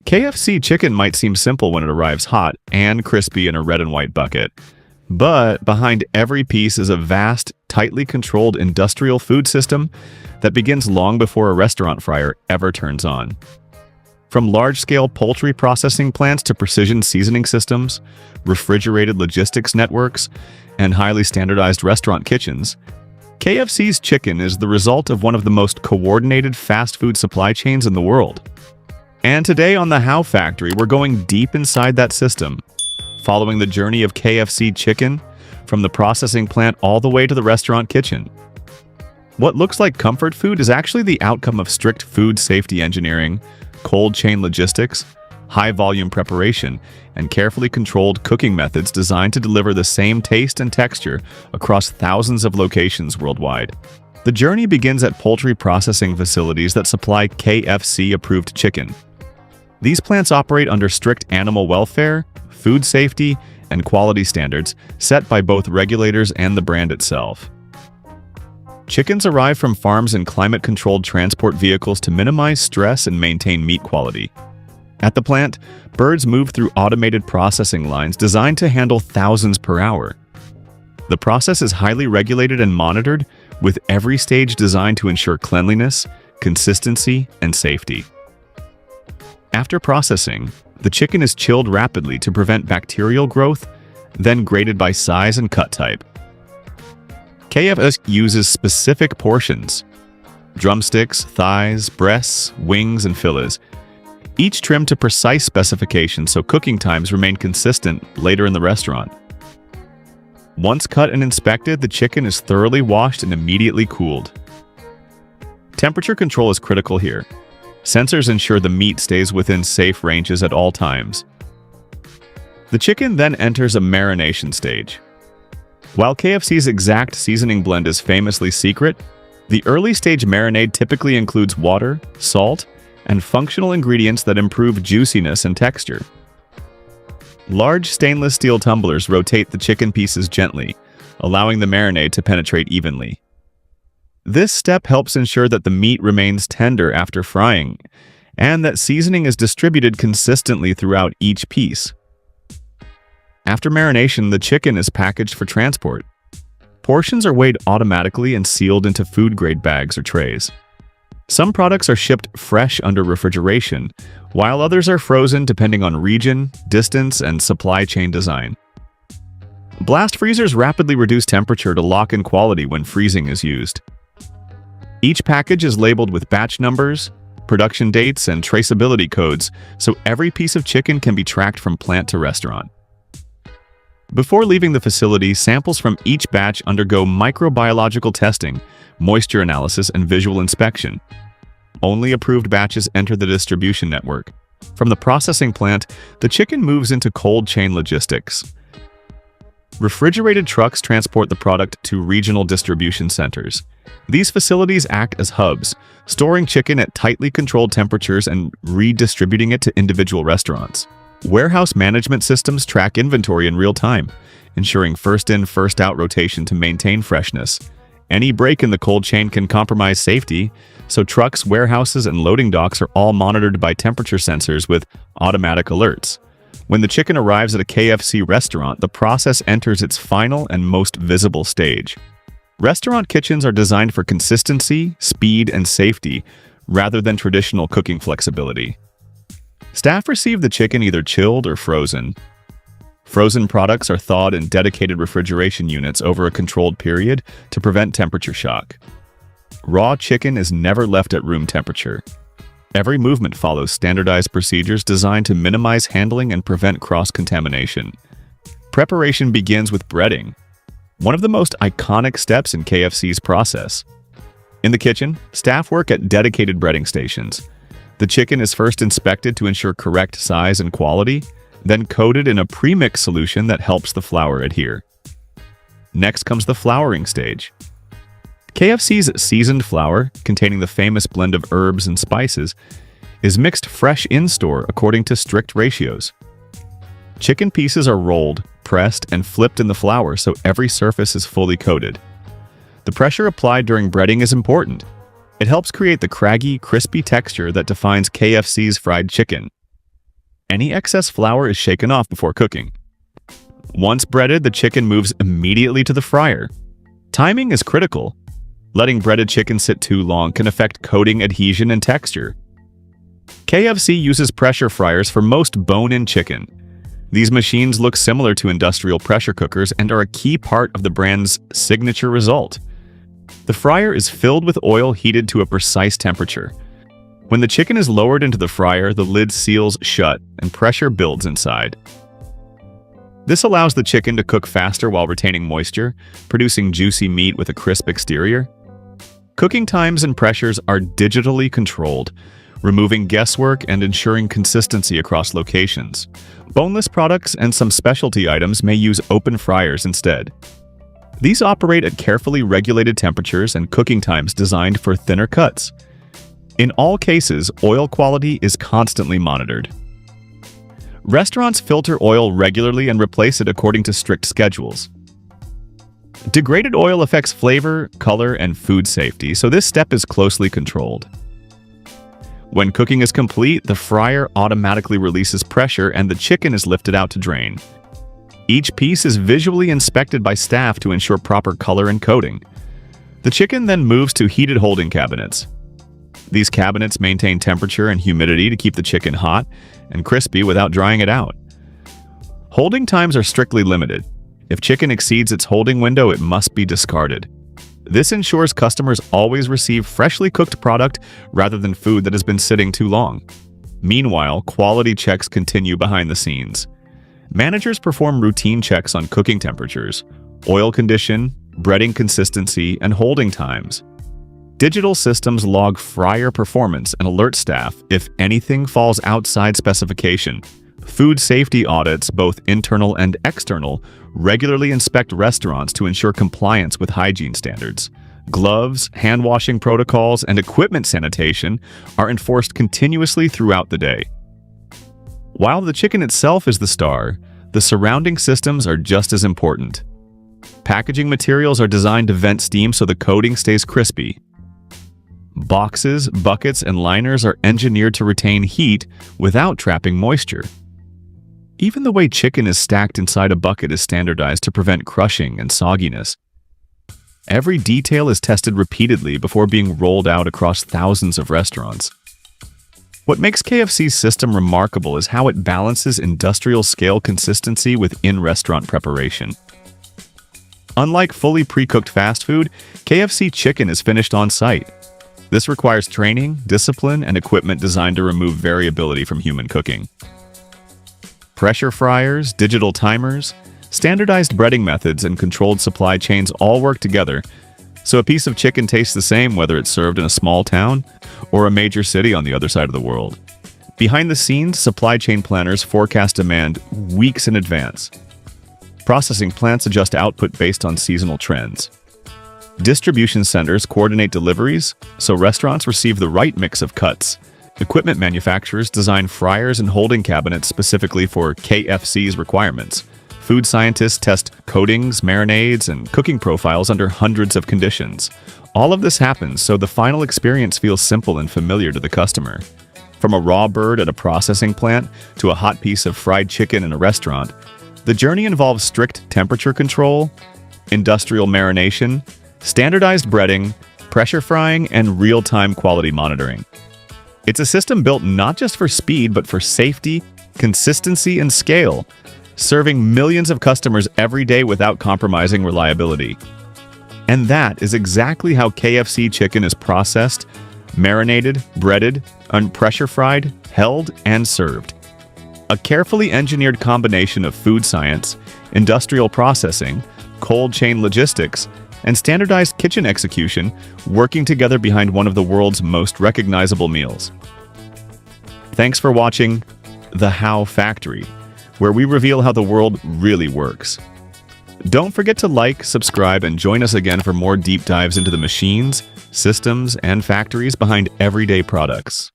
KFC chicken might seem simple when it arrives hot and crispy in a red and white bucket, but behind every piece is a vast, tightly controlled industrial food system that begins long before a restaurant fryer ever turns on. From large-scale poultry processing plants to precision seasoning systems, refrigerated logistics networks, and highly standardized restaurant kitchens, KFC's chicken is the result of one of the most coordinated fast food supply chains in the world. And today on the How Factory, we're going deep inside that system, following the journey of KFC chicken from the processing plant all the way to the restaurant kitchen. What looks like comfort food is actually the outcome of strict food safety engineering, cold chain logistics, high-volume preparation, and carefully controlled cooking methods designed to deliver the same taste and texture across thousands of locations worldwide. The journey begins at poultry processing facilities that supply KFC-approved chicken. These plants operate under strict animal welfare, food safety, and quality standards set by both regulators and the brand itself. Chickens arrive from farms in climate-controlled transport vehicles to minimize stress and maintain meat quality. At the plant, birds move through automated processing lines designed to handle thousands per hour. The process is highly regulated and monitored, with every stage designed to ensure cleanliness, consistency, and safety. After processing, the chicken is chilled rapidly to prevent bacterial growth, then graded by size and cut type. KFC uses specific portions: drumsticks, thighs, breasts, wings, and fillets, each trimmed to precise specifications so cooking times remain consistent later in the restaurant. Once cut and inspected, the chicken is thoroughly washed and immediately cooled. Temperature control is critical here. Sensors ensure the meat stays within safe ranges at all times. The chicken then enters a marination stage. While KFC's exact seasoning blend is famously secret, the early-stage marinade typically includes water, salt, and functional ingredients that improve juiciness and texture. Large stainless steel tumblers rotate the chicken pieces gently, allowing the marinade to penetrate evenly. This step helps ensure that the meat remains tender after frying, and that seasoning is distributed consistently throughout each piece. After marination, the chicken is packaged for transport. Portions are weighed automatically and sealed into food-grade bags or trays. Some products are shipped fresh under refrigeration, while others are frozen depending on region, distance, and supply chain design. Blast freezers rapidly reduce temperature to lock in quality when freezing is used. Each package is labeled with batch numbers, production dates, and traceability codes, so every piece of chicken can be tracked from plant to restaurant. Before leaving the facility, samples from each batch undergo microbiological testing, moisture analysis, and visual inspection. Only approved batches enter the distribution network. From the processing plant, the chicken moves into cold chain logistics. Refrigerated trucks transport the product to regional distribution centers. These facilities act as hubs, storing chicken at tightly controlled temperatures and redistributing it to individual restaurants. Warehouse management systems track inventory in real time, ensuring first-in, first-out rotation to maintain freshness. Any break in the cold chain can compromise safety, so trucks, warehouses, and loading docks are all monitored by temperature sensors with automatic alerts. When the chicken arrives at a KFC restaurant, the process enters its final and most visible stage. Restaurant kitchens are designed for consistency, speed, and safety, rather than traditional cooking flexibility. Staff receive the chicken either chilled or frozen. Frozen products are thawed in dedicated refrigeration units over a controlled period to prevent temperature shock. Raw chicken is never left at room temperature. Every movement follows standardized procedures designed to minimize handling and prevent cross-contamination. Preparation begins with breading, one of the most iconic steps in KFC's process. In the kitchen, staff work at dedicated breading stations. The chicken is first inspected to ensure correct size and quality, then coated in a pre-mix solution that helps the flour adhere. Next comes the flouring stage. KFC's seasoned flour, containing the famous blend of herbs and spices, is mixed fresh in-store according to strict ratios. Chicken pieces are rolled, pressed, and flipped in the flour so every surface is fully coated. The pressure applied during breading is important. It helps create the craggy, crispy texture that defines KFC's fried chicken. any excess flour is shaken off before cooking. Once breaded, the chicken moves immediately to the fryer. Timing is critical. Letting breaded chicken sit too long can affect coating adhesion and texture. KFC uses pressure fryers for most bone-in chicken. These machines look similar to industrial pressure cookers and are a key part of the brand's signature result. The fryer is filled with oil heated to a precise temperature. When the chicken is lowered into the fryer, the lid seals shut and pressure builds inside. This allows the chicken to cook faster while retaining moisture, producing juicy meat with a crisp exterior. Cooking times and pressures are digitally controlled, removing guesswork and ensuring consistency across locations. Boneless products and some specialty items may use open fryers instead. These operate at carefully regulated temperatures and cooking times designed for thinner cuts. In all cases, oil quality is constantly monitored. Restaurants filter oil regularly and replace it according to strict schedules. Degraded oil affects flavor, color, and food safety, so this step is closely controlled. When cooking is complete, the fryer automatically releases pressure and the chicken is lifted out to drain. Each piece is visually inspected by staff to ensure proper color and coating. The chicken then moves to heated holding cabinets. These cabinets maintain temperature and humidity to keep the chicken hot and crispy without drying it out. Holding times are strictly limited. If chicken exceeds its holding window, it must be discarded. This ensures customers always receive freshly cooked product rather than food that has been sitting too long. Meanwhile, quality checks continue behind the scenes. Managers perform routine checks on cooking temperatures, oil condition, breading consistency, and holding times. Digital systems log fryer performance and alert staff if anything falls outside specification. Food safety audits, both internal and external, regularly inspect restaurants to ensure compliance with hygiene standards. Gloves, hand-washing protocols, and equipment sanitation are enforced continuously throughout the day. While the chicken itself is the star, the surrounding systems are just as important. Packaging materials are designed to vent steam so the coating stays crispy. Boxes, buckets, and liners are engineered to retain heat without trapping moisture. Even the way chicken is stacked inside a bucket is standardized to prevent crushing and sogginess. Every detail is tested repeatedly before being rolled out across thousands of restaurants. What makes KFC's system remarkable is how it balances industrial-scale consistency with in-restaurant preparation. Unlike fully pre-cooked fast food, KFC chicken is finished on-site. This requires training, discipline, and equipment designed to remove variability from human cooking. Pressure fryers, digital timers, standardized breading methods, and controlled supply chains all work together, so a piece of chicken tastes the same whether it's served in a small town or a major city on the other side of the world. Behind the scenes, supply chain planners forecast demand weeks in advance. Processing plants adjust output based on seasonal trends. Distribution centers coordinate deliveries, so restaurants receive the right mix of cuts. Equipment manufacturers design fryers and holding cabinets specifically for KFC's requirements. Food scientists test coatings, marinades, and cooking profiles under hundreds of conditions. All of this happens so the final experience feels simple and familiar to the customer. From a raw bird at a processing plant to a hot piece of fried chicken in a restaurant, the journey involves strict temperature control, industrial marination, standardized breading, pressure frying, and real-time quality monitoring. It's a system built not just for speed, but for safety, consistency, and scale, serving millions of customers every day without compromising reliability. And that is exactly how KFC chicken is processed, marinated, breaded, and pressure fried, held, and served. A carefully engineered combination of food science, industrial processing, cold chain logistics, and standardized kitchen execution working together behind one of the world's most recognizable meals. Thanks for watching The How Factory, where we reveal how the world really works. Don't forget to like, subscribe, and join us again for more deep dives into the machines, systems, and factories behind everyday products.